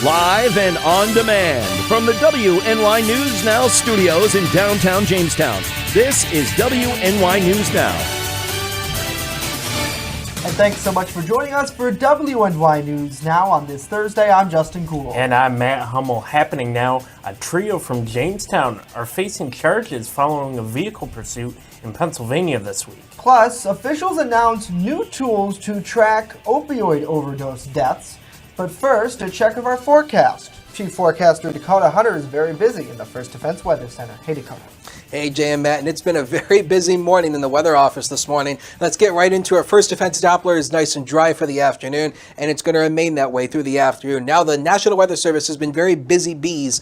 Live and on demand from the WNY News Now studios in downtown Jamestown. This is WNY News Now. And thanks so much for joining us for WNY News Now on this Thursday. I'm Justin Gould. And I'm Matt Hummel. Happening now, a trio from Jamestown are facing charges following a vehicle pursuit in Pennsylvania this week. Plus, officials announced new tools to track opioid overdose deaths. But first, a check of our forecast. Chief Forecaster Dakota Hunter is very busy in the First Defense Weather Center. Hey, Dakota. Hey, Jay and Matt, and it's been a very busy morning in the weather office this morning. Let's get right into our First Defense Doppler is nice and dry for the afternoon, and it's going to remain that way through the afternoon. Now, the National Weather Service has been very busy bees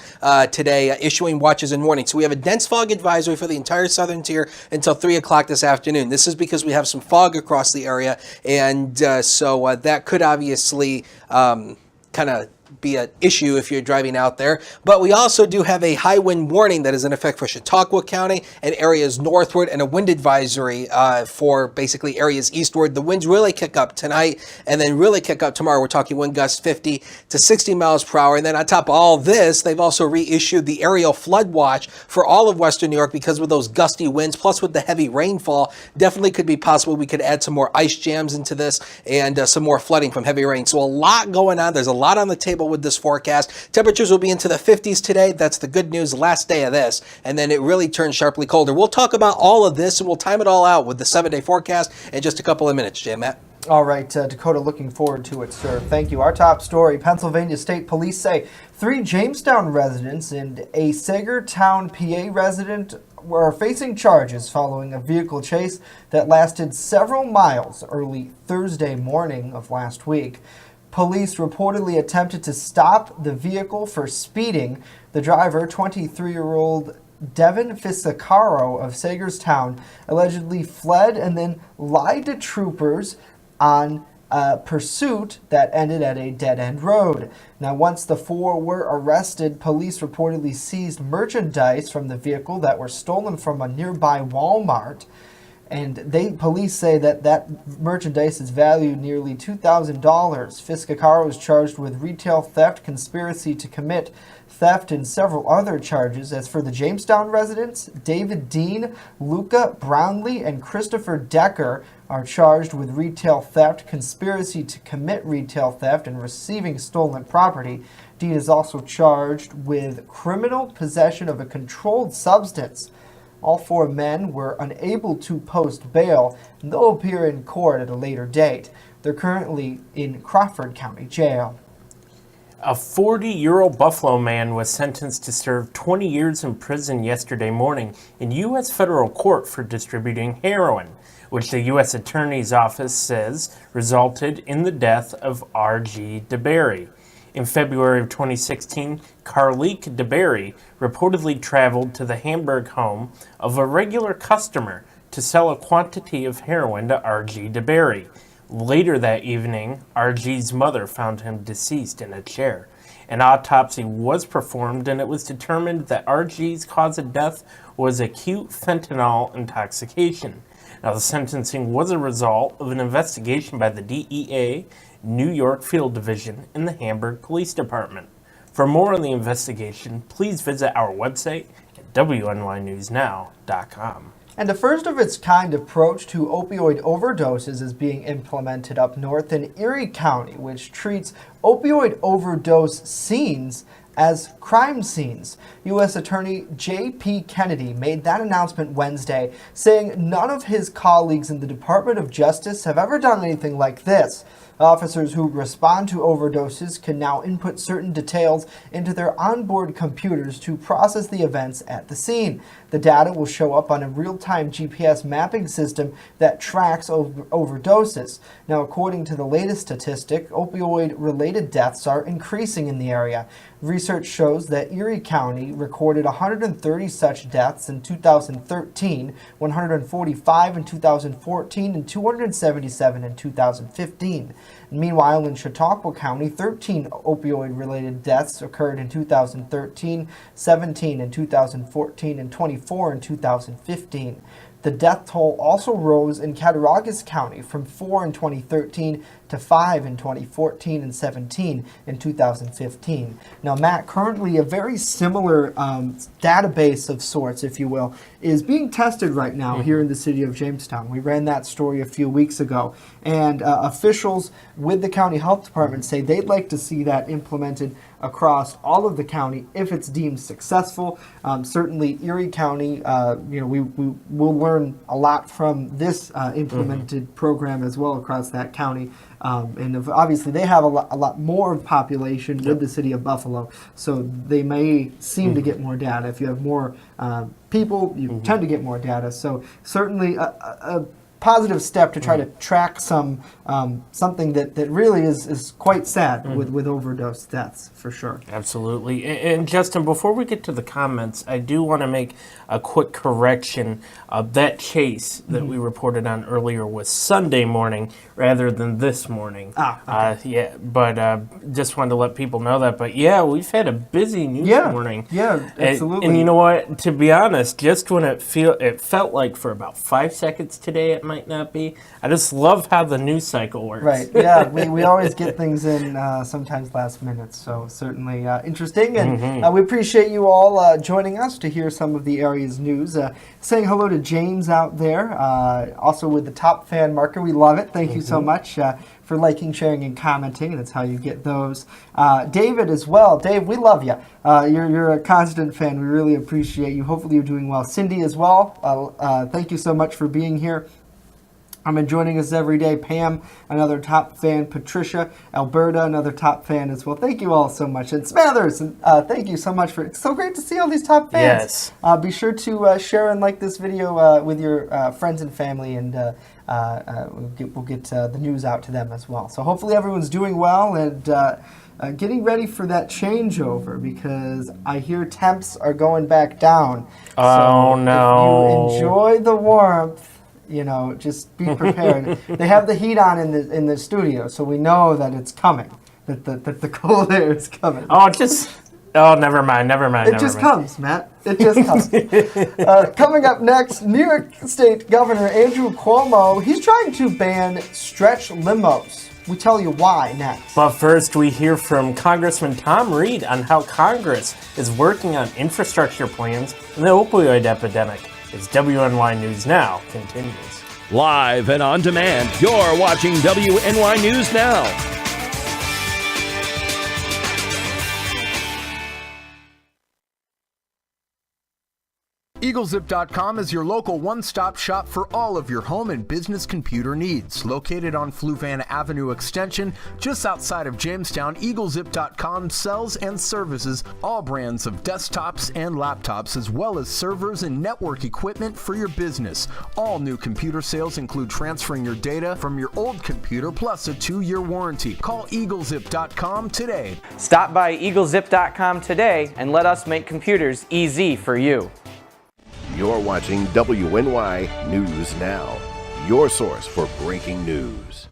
today, issuing watches and warnings. So we have a dense fog advisory for the entire southern tier until 3 o'clock this afternoon. This is because we have some fog across the area, and so that could obviously kind of be an issue if you're driving out there. But we also do have a high wind warning that is in effect for Chautauqua County and areas northward, and a wind advisory for basically areas eastward. The winds really kick up tonight and then really kick up tomorrow. We're talking wind gusts 50 to 60 miles per hour. And then on top of all this, they've also reissued the aerial flood watch for all of western New York because with those gusty winds, plus with the heavy rainfall, definitely could be possible we could add some more ice jams into this and some more flooding from heavy rain. So a lot going on. There's a lot on the table with this forecast. Temperatures will be into the 50s today. That's the good news, last day of this. And then it really turns sharply colder. We'll talk about all of this and we'll time it all out with the 7-day forecast in just a couple of minutes, Jay, Matt. All right, Dakota, looking forward to it, sir. Thank you. Our top story, Pennsylvania State Police say 3 Jamestown residents and a Sagertown, PA resident were facing charges following a vehicle chase that lasted several miles early Thursday morning of last week. Police reportedly attempted to stop the vehicle for speeding. The driver, 23-year-old Devin Fisicaro of Sagerstown, allegedly fled and then lied to troopers on a pursuit that ended at a dead-end road. Now, once the 4 were arrested, police reportedly seized merchandise from the vehicle that were stolen from a nearby Walmart. And police say that merchandise is valued nearly $2,000. Fisicaro is charged with retail theft, conspiracy to commit theft, and several other charges. As for the Jamestown residents, David Dean, Luca Brownlee, and Christopher Decker are charged with retail theft, conspiracy to commit retail theft, and receiving stolen property. Dean is also charged with criminal possession of a controlled substance. All 4 men were unable to post bail, and they'll appear in court at a later date. They're currently in Crawford County Jail. A 40-year-old Buffalo man was sentenced to serve 20 years in prison yesterday morning in U.S. federal court for distributing heroin, which the U.S. Attorney's Office says resulted in the death of R.G. DeBerry. In February of 2016, Carlique DeBerry reportedly traveled to the Hamburg home of a regular customer to sell a quantity of heroin to R.G. DeBerry. Later that evening, R.G.'s mother found him deceased in a chair. An autopsy was performed and it was determined that R.G.'s cause of death was acute fentanyl intoxication. Now, the sentencing was a result of an investigation by the DEA New York Field Division in the Hamburg Police Department. For more on the investigation, please visit our website at WNYNewsNow.com. And a first-of-its-kind approach to opioid overdoses is being implemented up north in Erie County, which treats opioid overdose scenes as crime scenes. U.S. Attorney J.P. Kennedy made that announcement Wednesday, saying none of his colleagues in the Department of Justice have ever done anything like this. Officers who respond to overdoses can now input certain details into their onboard computers to process the events at the scene. The data will show up on a real-time GPS mapping system that tracks overdoses. Now, according to the latest statistic, opioid-related deaths are increasing in the area. Research shows that Erie County recorded 130 such deaths in 2013, 145 in 2014, and 277 in 2015. Meanwhile, in Chautauqua County, 13 opioid-related deaths occurred in 2013, 17 in 2014, and 24 in 2015. The death toll also rose in Cattaraugus County from 4 in 2013 to to 5 in 2014 and 17 in 2015. Now, Matt, currently a very similar database of sorts, if you will, is being tested right now here in the city of Jamestown. We ran that story a few weeks ago, and officials with the county health department say they'd like to see that implemented across all of the county if it's deemed successful. Certainly Erie County, we will learn a lot from this implemented program as well across that county. And obviously they have a lot more population with the city of Buffalo, so they may seem to get more data. If you have more people, you tend to get more data. So certainly a positive step to try to track something that really is quite sad with overdose deaths, for sure. Absolutely. And Justin, before we get to the comments, I do want to make a quick correction. That chase that we reported on earlier was Sunday morning rather than this morning. Just wanted to let people know that. But yeah, we've had a busy news morning. Yeah, absolutely. And you know what? To be honest, just when it felt like for about 5 seconds today, it might not be. I just love how the news cycle works. Right. Yeah, we always get things in sometimes last minute, so certainly interesting. And we appreciate you all joining us to hear some of the area's news. Saying hello to James out there, also with the top fan marker. We love it. Thank you so much for liking, sharing, and commenting. That's how you get those. David as well. Dave, we love you. You're a constant fan. We really appreciate you. Hopefully you're doing well. Cindy as well. Thank you so much for being here. Joining us every day. Pam, another top fan. Patricia, Alberta, another top fan as well. Thank you all so much. And Smathers, thank you so much for it's so great to see all these top fans. Yes. Be sure to share and like this video with your friends and family, and we'll get the news out to them as well. So hopefully everyone's doing well and getting ready for that changeover, because I hear temps are going back down. Oh, no. If you enjoy the warmth, just be prepared. They have the heat on in the studio, so we know that it's coming. That the cold air is coming. Never mind. It just comes, Matt. It just comes. Coming up next, New York State Governor Andrew Cuomo. He's trying to ban stretch limos. We tell you why next. But first, we hear from Congressman Tom Reed on how Congress is working on infrastructure plans in the opioid epidemic. As WNY News Now continues. Live and on demand, you're watching WNY News Now. EagleZip.com is your local one-stop shop for all of your home and business computer needs. Located on Fluvan Avenue Extension, just outside of Jamestown, EagleZip.com sells and services all brands of desktops and laptops, as well as servers and network equipment for your business. All new computer sales include transferring your data from your old computer plus a 2-year warranty. Call EagleZip.com today. Stop by EagleZip.com today and let us make computers easy for you. You're watching WNY News Now, your source for breaking news.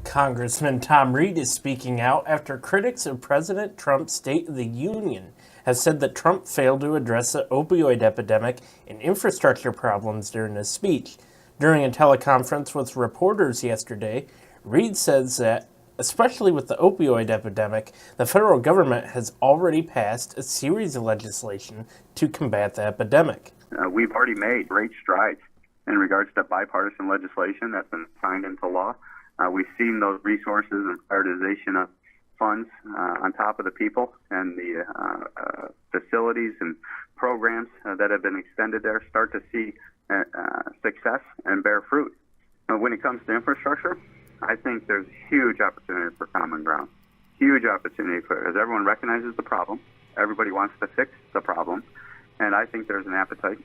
Congressman Tom Reed is speaking out after critics of President Trump's State of the Union have said that Trump failed to address the opioid epidemic and infrastructure problems during his speech. During a teleconference with reporters yesterday, Reed says that, especially with the opioid epidemic, the federal government has already passed a series of legislation to combat the epidemic. We've already made great strides in regards to bipartisan legislation that's been signed into law. We've seen those resources and prioritization of funds on top of the people and the facilities and programs that have been extended there start to see success and bear fruit. When it comes to infrastructure, I think there's huge opportunity for common ground. Huge opportunity as everyone recognizes the problem. Everybody wants to fix the problem. And I think there's an appetite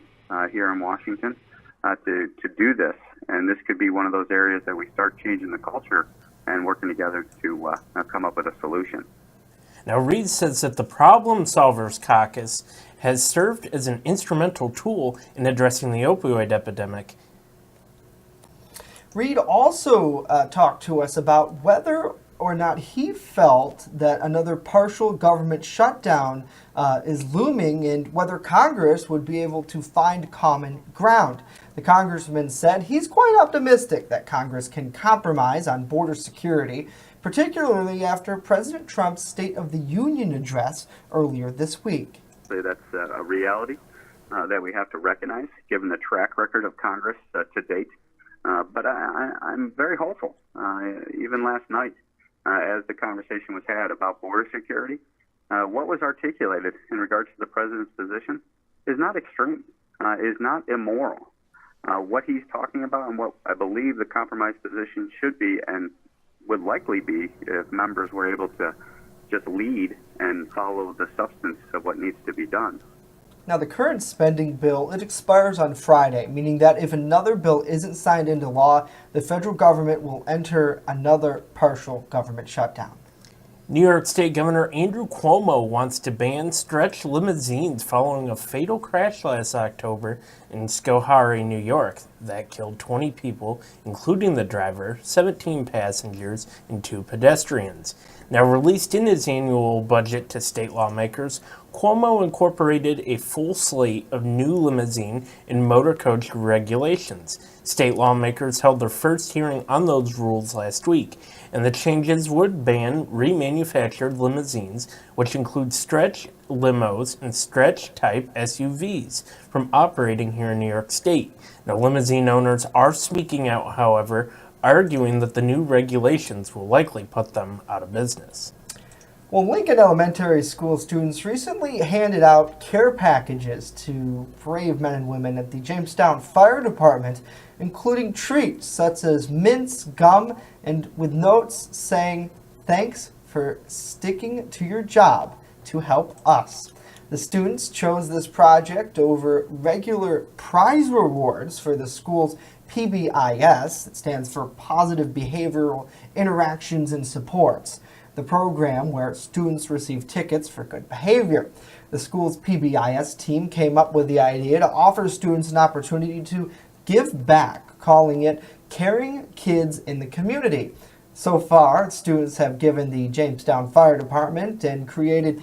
here in Washington to do this. And this could be one of those areas that we start changing the culture and working together to come up with a solution. Now, Reed says that the Problem Solvers Caucus has served as an instrumental tool in addressing the opioid epidemic. Reed also talked to us about whether or not he felt that another partial government shutdown is looming and whether Congress would be able to find common ground. The congressman said he's quite optimistic that Congress can compromise on border security, particularly after President Trump's State of the Union address earlier this week. That's a reality that we have to recognize, given the track record of Congress to date. But I'm very hopeful. Even last night, as the conversation was had about border security, what was articulated in regards to the president's position is not extreme, is not immoral. What he's talking about and what I believe the compromise position should be and would likely be if members were able to just lead and follow the substance of what needs to be done. Now, the current spending bill, it expires on Friday, meaning that if another bill isn't signed into law, the federal government will enter another partial government shutdown. New York State Governor Andrew Cuomo wants to ban stretch limousines following a fatal crash last October in Schoharie, New York, that killed 20 people, including the driver, 17 passengers, and 2 pedestrians. Now, released in his annual budget to state lawmakers, Cuomo incorporated a full slate of new limousine and motor coach regulations. State lawmakers held their first hearing on those rules last week, and the changes would ban remanufactured limousines, which include stretch limos and stretch-type SUVs, from operating here in New York State. Now, limousine owners are speaking out, however, arguing that the new regulations will likely put them out of business. Well, Lincoln Elementary School students recently handed out care packages to brave men and women at the Jamestown Fire Department, including treats such as mints, gum, and with notes saying, "Thanks for sticking to your job to help us." The students chose this project over regular prize rewards for the school's PBIS, that stands for Positive Behavioral Interactions and Supports, the program where students receive tickets for good behavior. The school's PBIS team came up with the idea to offer students an opportunity to give back, calling it Caring Kids in the Community. So far, students have given the Jamestown Fire Department and created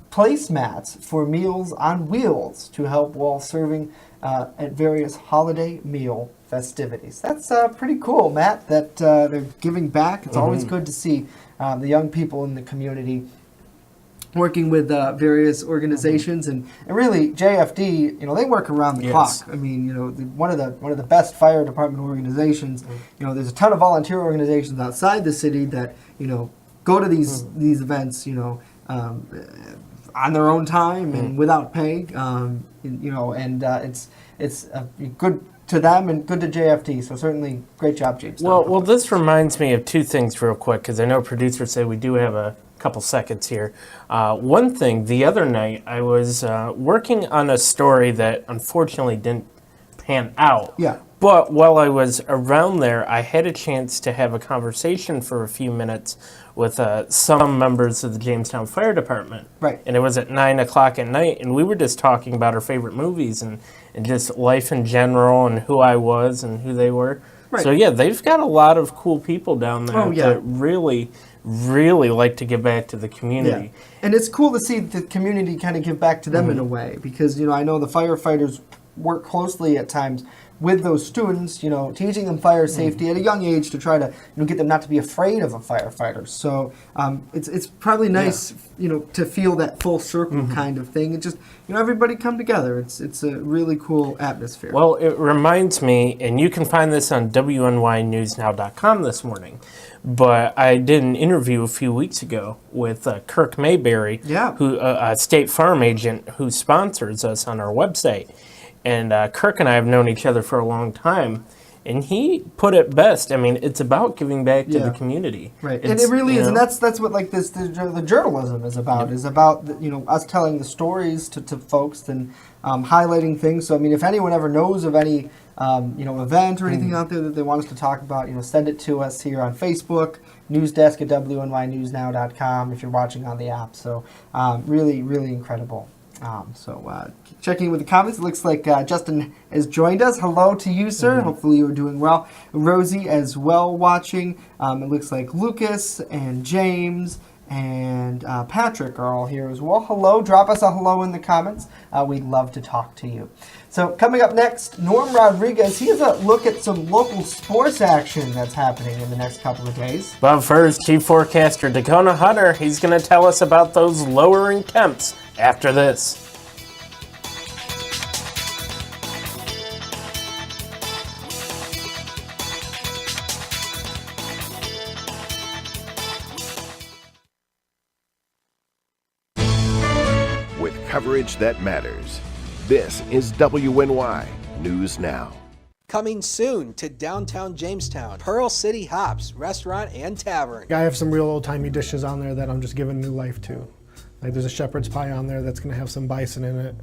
placemats for Meals on Wheels to help while serving at various holiday meal festivities. That's pretty cool, Matt, that they're giving back. It's always good to see the young people in the community working with various organizations, and really JFD, they work around the clock. I mean, one of the best fire department organizations. There's a ton of volunteer organizations outside the city that go to these events, on their own time and without pay, it's good to them and good to JFD. So certainly, great job, James. Well, this reminds me of 2 things real quick, because I know producers say we do have a couple seconds here. One thing, the other night, I was working on a story that unfortunately didn't pan out. Yeah. But while I was around there, I had a chance to have a conversation for a few minutes with some members of the Jamestown Fire Department. Right. And it was at 9 o'clock at night, and we were just talking about our favorite movies and just life in general and who I was and who they were. Right. So, yeah, they've got a lot of cool people down there that really, really like to give back to the community. Yeah. And it's cool to see the community kind of give back to them in a way, because, I know the firefighters work closely at times with those students, teaching them fire safety at a young age to try to get them not to be afraid of a firefighter. So it's probably nice, to feel that full circle kind of thing, and just everybody come together. It's a really cool atmosphere. Well, it reminds me, and you can find this on WNYNewsNow.com this morning, but I did an interview a few weeks ago with Kirk Mayberry, who a State Farm agent who sponsors us on our website. And Kirk and I have known each other for a long time, and he put it best. I mean, it's about giving back to the community. Right, and it really is, and that's what the journalism is about. Is about us telling the stories to folks and highlighting things. So I mean, if anyone ever knows of any event or anything out there that they want us to talk about, send it to us here on Facebook, newsdesk at WNYNewsNow.com if you're watching on the app. So really, really incredible. Checking with the comments, it looks like Justin has joined us. Hello to you, sir. Hopefully you are doing well. Rosie as well watching. It looks like Lucas and James and Patrick are all here as well. Hello. Drop us a hello in the comments. We'd love to talk to you. So coming up next, Norm Rodriguez. He has a look at some local sports action that's happening in the next couple of days. But first, Chief Forecaster Dakota Hunter, he's going to tell us about those lowering temps after this. With coverage that matters, this is WNY News Now. Coming soon to downtown Jamestown, Pearl City Hops Restaurant and Tavern. I have some real old-timey dishes on there that I'm just giving new life to. Like there's a shepherd's pie on there that's going to have some bison in it,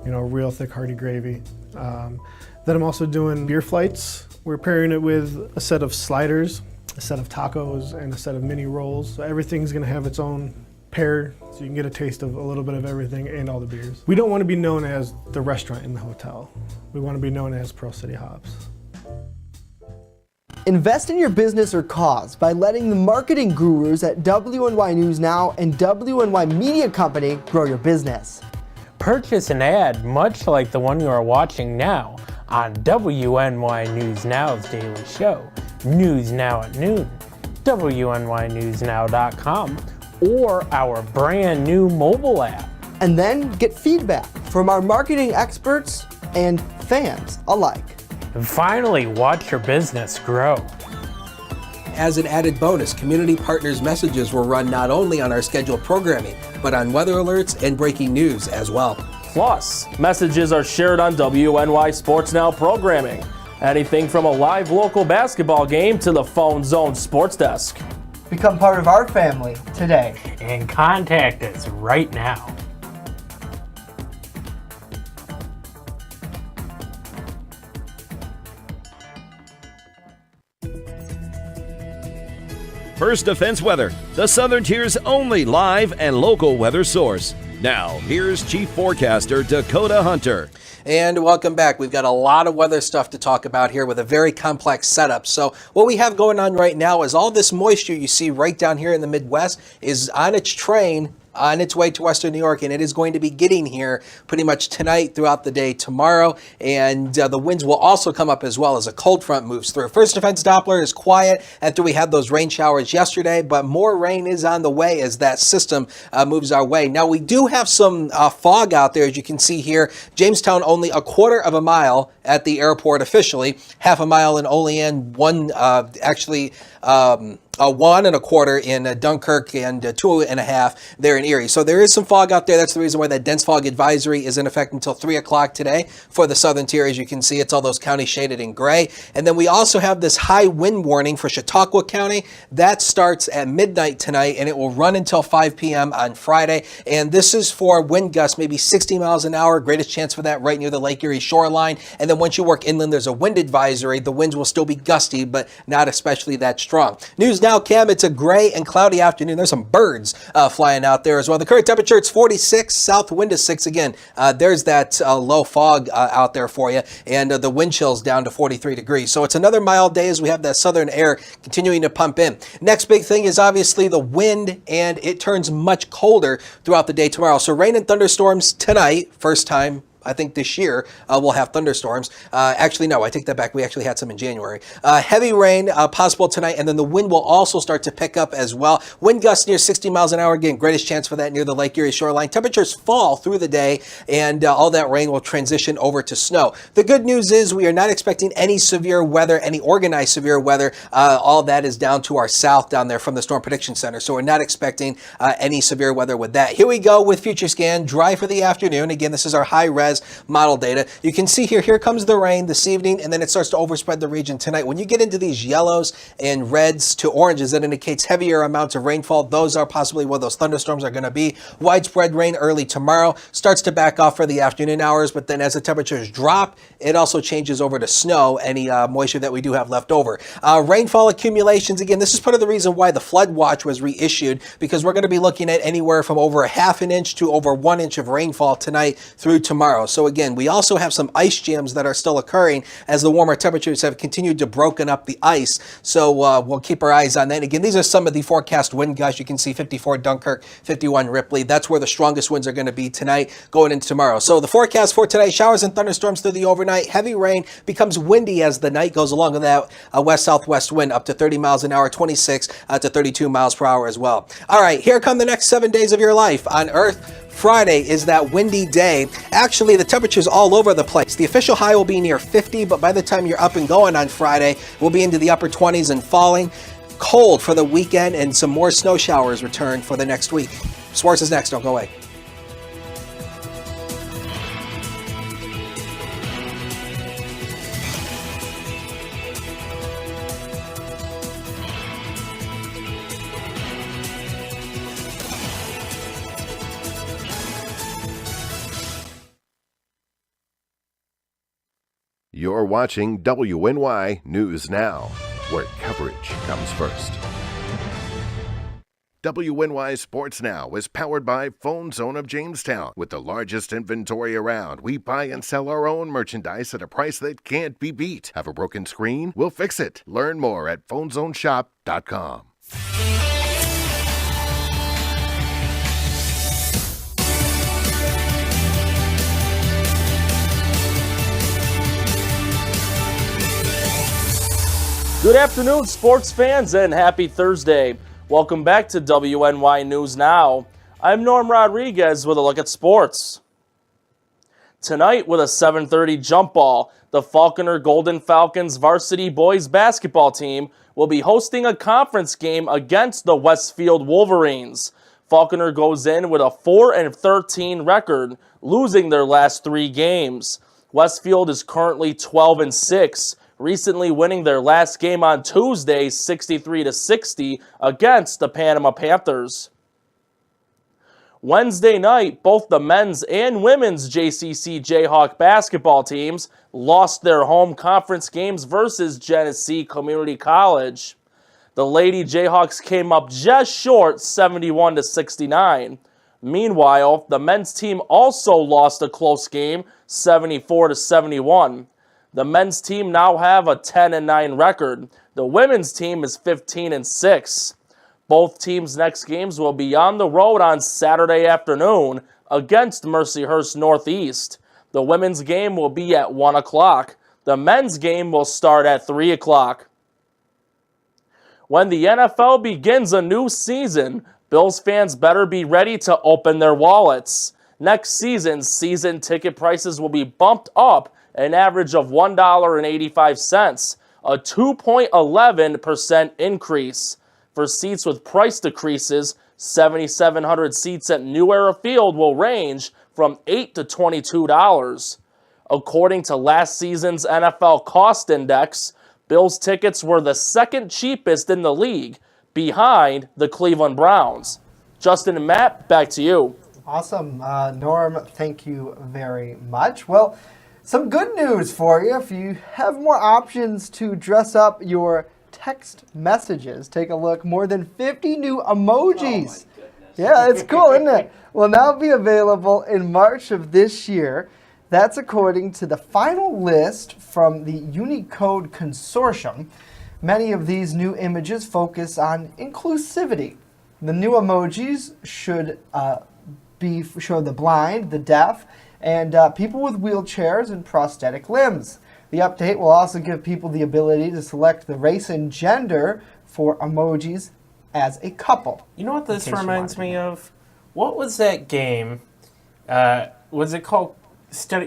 you know, real thick hearty gravy. Then I'm also doing beer flights. We're pairing it with a set of sliders, a set of tacos, and a set of mini rolls. So everything's going to have its own pair, so you can get a taste of a little bit of everything and all the beers. We don't want to be known as the restaurant in the hotel. We want to be known as Pearl City Hops. Invest in your business or cause by letting the marketing gurus at WNY News Now and WNY Media Company grow your business. Purchase an ad much like the one you are watching now on WNY News Now's daily show, News Now at Noon, WNYNewsNow.com, or our brand new mobile app. And then get feedback from our marketing experts and fans alike. And finally, watch your business grow. As an added bonus, community partners messages will run not only on our scheduled programming, but on weather alerts and breaking news as well. Plus, messages are shared on WNY Sports Now programming. Anything from a live local basketball game to the Phone Zone Sports Desk. Become part of our family today. And contact us right now. First Defense Weather, the Southern Tier's only live and local weather source. Now, here's Chief Forecaster Dakota Hunter. And welcome back. We've got a lot of weather stuff to talk about here with a very complex setup. So what we have going on right now is all this moisture you see right down here in the Midwest is on its train on its way to Western New York, and it is going to be getting here pretty much tonight, throughout the day tomorrow, and the winds will also come up as well as a cold front moves through. First Defense Doppler is quiet after we had those rain showers yesterday, but more rain is on the way as that system moves our way. Now, we do have some fog out there, as you can see here. Jamestown only a quarter of a mile at the airport officially, half a mile in Olean, 1 1.25 in Dunkirk, and 2.5 there in Erie. So there is some fog out there. That's the reason why that dense fog advisory is in effect until 3 o'clock today for the southern tier. As you can see, it's all those counties shaded in gray. And then we also have this high wind warning for Chautauqua County. That starts at midnight tonight, and it will run until 5 p.m. on Friday. And this is for wind gusts, maybe 60 miles an hour. Greatest chance for that right near the Lake Erie shoreline. And then once you work inland, there's a wind advisory. The winds will still be gusty, but not especially that strong. News Now, Cam, it's a gray and cloudy afternoon. There's some birds flying out there as well. The current temperature, it's 46, south wind is 6 again. There's that low fog out there for you, and the wind chill's down to 43 degrees. So it's another mild day as we have that southern air continuing to pump in. Next big thing is obviously the wind, and it turns much colder throughout the day tomorrow. So rain and thunderstorms tonight, first time I think this year we'll have thunderstorms. Actually, no, I take that back. We actually had some in January. Heavy rain possible tonight, and then the wind will also start to pick up as well. Wind gusts near 60 miles an hour. Again, greatest chance for that near the Lake Erie shoreline. Temperatures fall through the day, and all that rain will transition over to snow. The good news is we are not expecting any severe weather, any organized severe weather. All that is down to our south down there from the Storm Prediction Center, so we're not expecting any severe weather with that. Here we go with Future Scan. Dry for the afternoon. Again, this is our high-res model data. You can see here comes the rain this evening, and then it starts to overspread the region tonight. When you get into these yellows and reds to oranges, that indicates heavier amounts of rainfall. Those are possibly where those thunderstorms are going to be. Widespread rain early tomorrow. Starts to back off for the afternoon hours, but then as the temperatures drop, it also changes over to snow, any moisture that we do have left over. Rainfall accumulations, again, this is part of the reason why the flood watch was reissued, because we're going to be looking at anywhere from over a half an inch to over 1 inch of rainfall tonight through tomorrow. tomorrow. So again, we also have some ice jams that are still occurring as the warmer temperatures have continued to broken up the ice. So we'll keep our eyes on that. Again, these are some of the forecast wind gusts. You can see 54 Dunkirk, 51 Ripley. That's where the strongest winds are going to be tonight going into tomorrow. So the forecast for today, showers and thunderstorms through the overnight. Heavy rain becomes windy as the night goes along with that west-southwest wind up to 30 miles an hour, 26 to 32 miles per hour as well. All right, here come the next 7 days of your life on Earth. Friday is that windy day. Actually, the temperature's all over the place. The official high will be near 50, but by the time you're up and going on Friday, we'll be into the upper 20s and falling. Cold for the weekend, and some more snow showers return for the next week. Sports is next. Don't go away. You're watching WNY News Now, where coverage comes first. WNY Sports Now is powered by Phone Zone of Jamestown. With the largest inventory around, we buy and sell our own merchandise at a price that can't be beat. Have a broken screen? We'll fix it. Learn more at phonezoneshop.com. Good afternoon, sports fans, and happy Thursday. Welcome back to WNY News Now. I'm Norm Rodriguez with a look at sports. Tonight, with a 7:30 jump ball, the Falconer Golden Falcons varsity boys basketball team will be hosting a conference game against the Westfield Wolverines. Falconer goes in with a 4-13 record, losing their last 3 games. Westfield is currently 12-6. Recently winning their last game on Tuesday 63-60 against the Panama Panthers. Wednesday night, both the men's and women's JCC Jayhawk basketball teams lost their home conference games versus Genesee Community College. The Lady Jayhawks came up just short 71-69. Meanwhile, the men's team also lost a close game 74-71. The men's team now have a 10-9 record. The women's team is 15-6. Both teams' next games will be on the road on Saturday afternoon against Mercyhurst Northeast. The women's game will be at 1 o'clock. The men's game will start at 3 o'clock. When the NFL begins a new season, Bills fans better be ready to open their wallets. Next season's season ticket prices will be bumped up an average of $1.85, a 2.11% increase. For seats with price decreases, 7,700 seats at New Era Field will range from $8 to $22. According to last season's NFL Cost Index, Bills tickets were the second cheapest in the league, behind the Cleveland Browns. Justin and Matt, back to you. Awesome. Norm, thank you very much. Well, some good news for you. If you have more options to dress up your text messages, take a look. More than 50 new emojis. Oh, yeah, it's cool, isn't it? Will now be available in March of this year. That's according to the final list from the Unicode Consortium. Many of these new images focus on inclusivity. The new emojis should show the blind, the deaf, and people with wheelchairs and prosthetic limbs. The update will also give people the ability to select the race and gender for emojis as a couple. You know what this reminds me of? What was that game? Was it called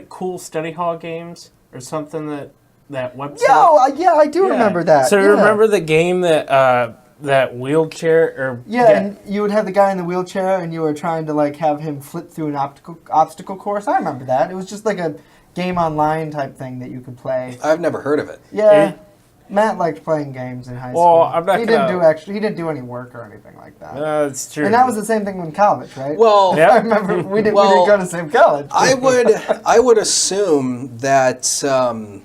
Cool Study Hall Games or something, that website? Yeah, I do remember that. So remember the game that wheelchair or and you would have the guy in the wheelchair and you were trying to like have him flip through an obstacle course. I remember that. It was just like a game online type thing that you could play. I've never heard of it. Yeah. Matt liked playing games in high school. He didn't do any work or anything like that. That's true. And that was the same thing in college, right? Well, I remember we didn't go to the same college. I would assume that you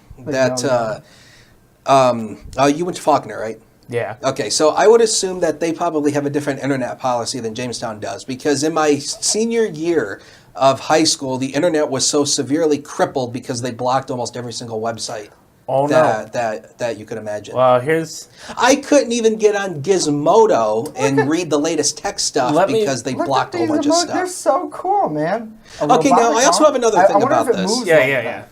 went to Faulkner, right? Yeah. Okay, so I would assume that they probably have a different internet policy than Jamestown does, because in my senior year of high school, the internet was so severely crippled because they blocked almost every single website. Oh, that you could imagine. Well, here's... I couldn't even get on Gizmodo and read the latest tech stuff because they blocked a whole bunch of stuff. They're so cool, man. Okay, now I also have another thing about this. Yeah.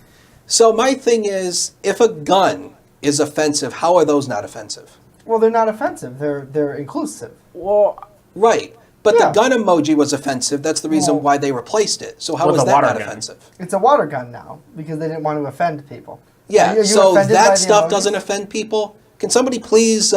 So my thing is, if a gun is offensive, how are those not offensive? Well, they're not offensive. They're inclusive. Well, right. But the gun emoji was offensive. That's the reason why they replaced it. So how is that not offensive? It's a water gun now because they didn't want to offend people. Yeah, so that stuff doesn't offend people? Can somebody please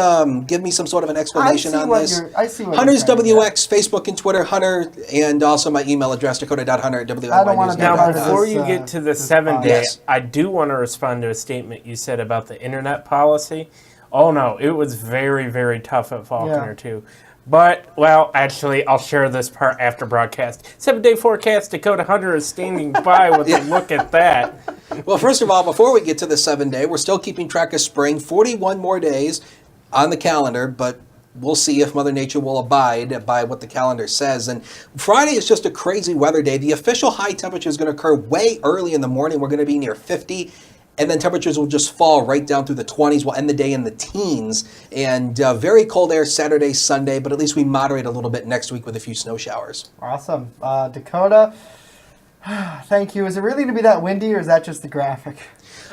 give me some sort of an explanation on this? I see what Hunter's WX, Facebook and Twitter, Hunter, and also my email address, dakota.hunter@WNYnews.com. Now, before you get to the 7-day, I do want to respond to a statement you said about the internet policy. Oh, no, it was very, very tough at Faulkner, too. But, well, actually, I'll share this part after broadcast. 7-day forecast, Dakota Hunter is standing by with a look at that. Well, first of all, before we get to the 7-day, we're still keeping track of spring. 41 more days on the calendar, but we'll see if Mother Nature will abide by what the calendar says. And Friday is just a crazy weather day. The official high temperature is going to occur way early in the morning. We're going to be near 50. And then temperatures will just fall right down through the 20s. We'll end the day in the teens. And very cold air Saturday, Sunday, but at least we moderate a little bit next week with a few snow showers. Awesome. Dakota, thank you. Is it really going to be that windy, or is that just the graphic?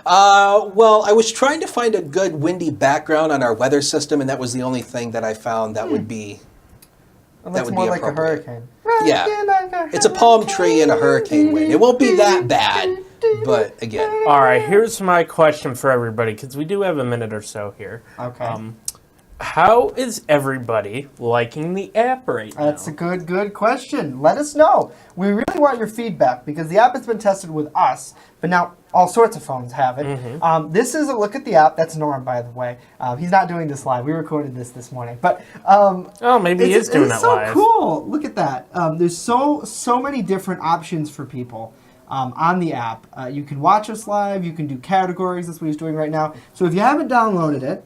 Well, I was trying to find a good windy background on our weather system, and that was the only thing that I found that would be That would more like a hurricane. Yeah. It's a palm tree and a hurricane wind. It won't be that bad. But again. All right, here's my question for everybody, because we do have a minute or so here. Okay. How is everybody liking the app right now? That's a good question. Let us know. We really want your feedback because the app has been tested with us, but now all sorts of phones have it. Mm-hmm. This is a look at the app. That's Norm, by the way. He's not doing this live. We recorded this morning. But maybe he is doing that live. It's so cool. Look at that. There's so many different options for people. On the app. You can watch us live, you can do categories, that's what he's doing right now. So if you haven't downloaded it,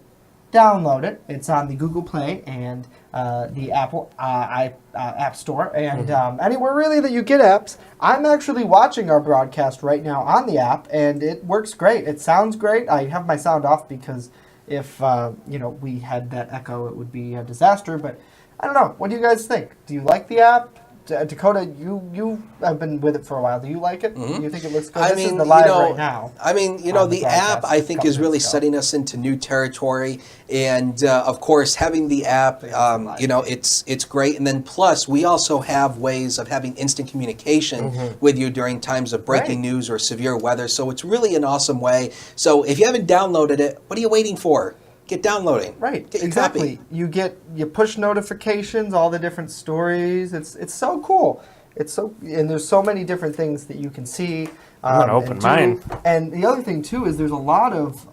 download it. It's on the Google Play and the Apple App Store and anywhere really that you get apps. I'm actually watching our broadcast right now on the app and it works great. It sounds great. I have my sound off because if we had that echo it would be a disaster, but I don't know. What do you guys think? Do you like the app? Dakota, you have been with it for a while. Do you like it? Do you think it looks good? This is the live right now. I mean, the app, I think, is really setting us into new territory. And, of course, having the app, it's great. And then, plus, we also have ways of having instant communication with you during times of breaking news or severe weather. So it's really an awesome way. So if you haven't downloaded it, what are you waiting for? Get downloading. Right, get exactly. Copy. You push notifications, all the different stories. It's so cool. And there's so many different things that you can see. I'm gonna open mine. And the other thing too is there's a lot of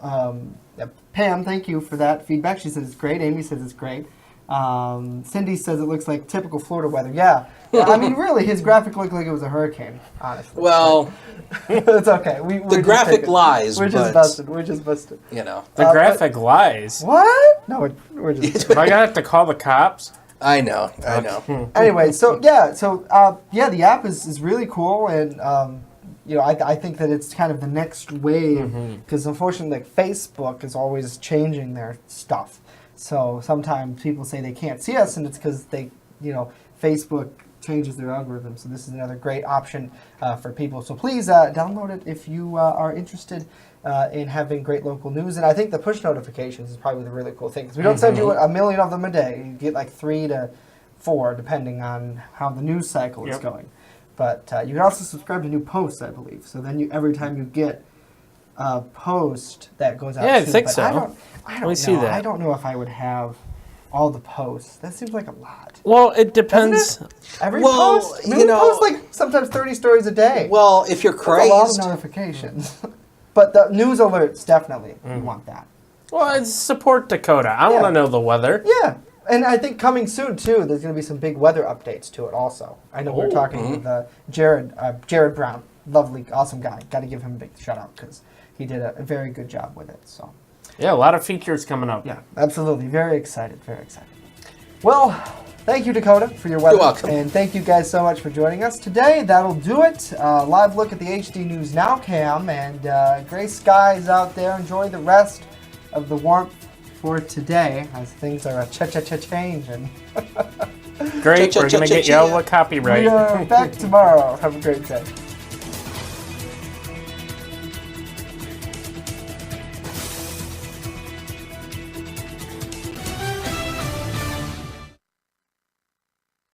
Pam. Thank you for that feedback. She says it's great. Amy says it's great. Cindy says it looks like typical Florida weather. Yeah. I mean, really, his graphic looked like it was a hurricane, honestly. Well, it's okay. The graphic lies. We're just busted. We're just busted. The graphic lies. What? No, we're just. Am I gonna have to call the cops? I know. Anyway, the app is really cool, and I think that it's kind of the next wave because unfortunately, like Facebook is always changing their stuff. So sometimes people say they can't see us, and it's because Facebook changes their algorithm. So this is another great option for people. So please download it if you are interested in having great local news. And I think the push notifications is probably the really cool thing because we don't send you a million of them a day. You get like 3 to 4 depending on how the news cycle is going. But you can also subscribe to new posts, I believe. So then every time you get a post that goes out. Yeah, I think so. I don't know. See that. I don't know if I would have all the posts. That seems like a lot. Well, it depends. Every post? We post like sometimes 30 stories a day. Well, if you're crazed. That's a lot of notifications. But the news alerts, definitely. We want that. Well, it's support Dakota. I want to know the weather. Yeah. And I think coming soon, too, there's going to be some big weather updates to it also. I know we were talking with Jared Brown. Lovely, awesome guy. Got to give him a big shout out because he did a very good job with it. So. Yeah, a lot of features coming up. Yeah, absolutely. Very excited. Very excited. Well, Thank you, Dakota, for your weather. You're welcome. And thank you guys so much for joining us today. That'll do it. Live look at the HD News Now cam, and gray skies out there. Enjoy the rest of the warmth for today as things are changing. Great, we're going to get you all the copyright. We are back tomorrow. Have a great day.